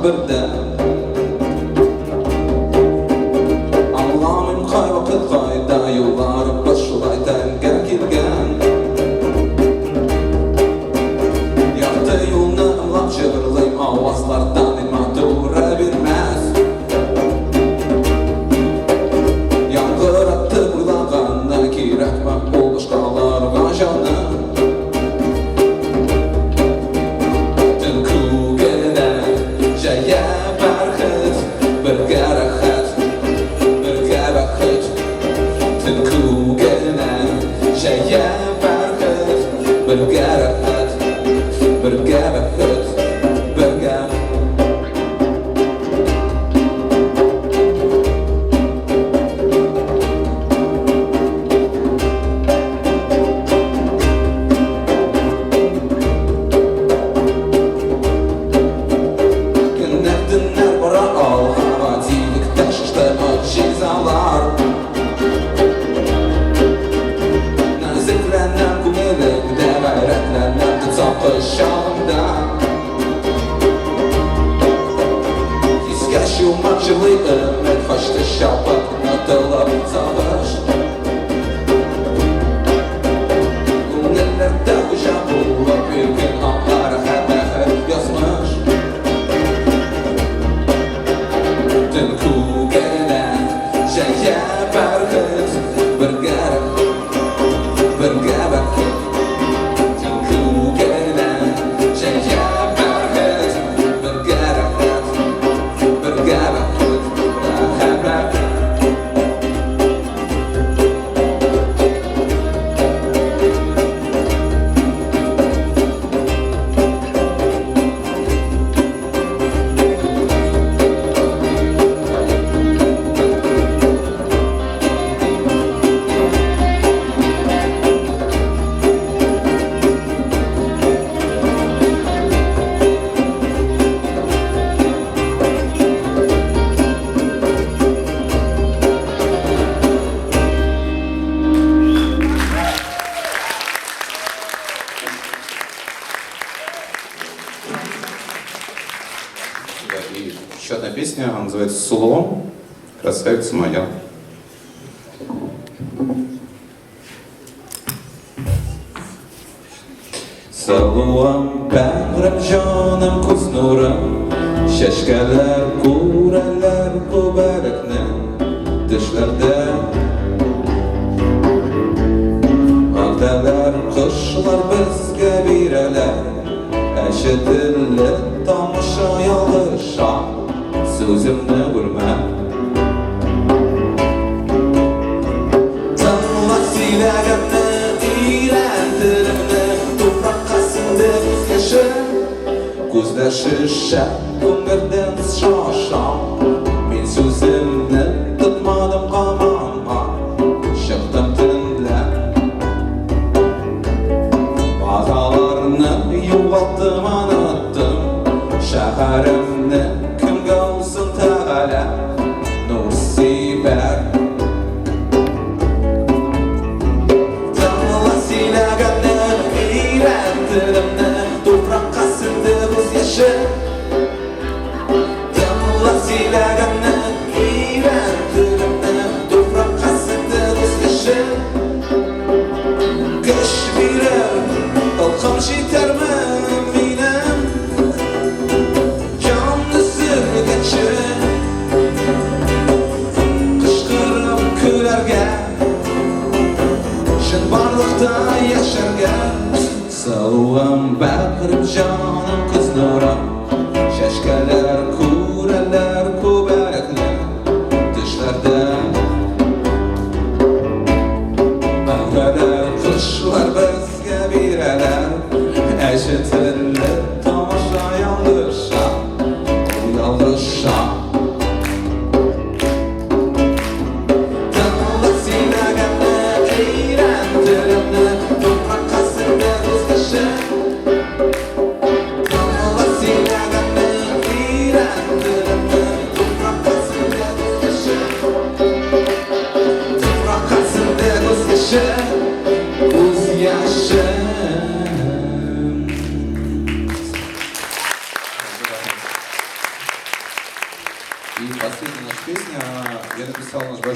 birden Allah'ım kay vakit kayda yollarım başlaydan gel kilgen Yaktı yolunu ımlap çığırlayım avazlardan ilma doğra bilmez Yangır attı buylağandan kirəkmə oluşqalarına canım Еще одна песня, она называется «Суло», «Красавица моя». Saluam bəğrim canım kuz nurum Şəşkələr, qurələr, qubərəklə Dişlərdə Ağdələr, qışlar, bizgə birələr Əşidilli tamışa yalışa Sözümnü vurma Tanıma siləgəmni, iyrəndirimni Toprakqa sindi gözyaşı Gözlər şişə, ömürdən şaşam Min sözümni tutmadım qamama Çıxdım tünlə Bağalarını yuvaldım, anıttım Şəhərimni kimgə olsun təğələ Nur sibər Tanıla siləgəmni, iyrəndirimni Toprakqa sindi gözyaşı Tanıla siləgəmni, iyrəndirimni Toprakqa sindi gözyaşı Qış bilir, ılğım jitermi minem Canlı sürgəçi Qışqırıb külərgə Şın barlıqda yaşargə Saluam bəğrim canım kız nurum Şəşkələr, kurələr, kubərəklər Dişlərdə Ağdələr, qışlar, bizgə birələr Əşitilli tamaşa yalışa Yalışa Tanıla siləgəmni, iyrəndirimni Toprakqa sindi gözyaşı Tanıla siləgəmni, iyrəndirimni Toprakqa sindi gözyaşı Toprakqa sindi gözyaşı Gözyaşı И последняя наша песня, я написал наш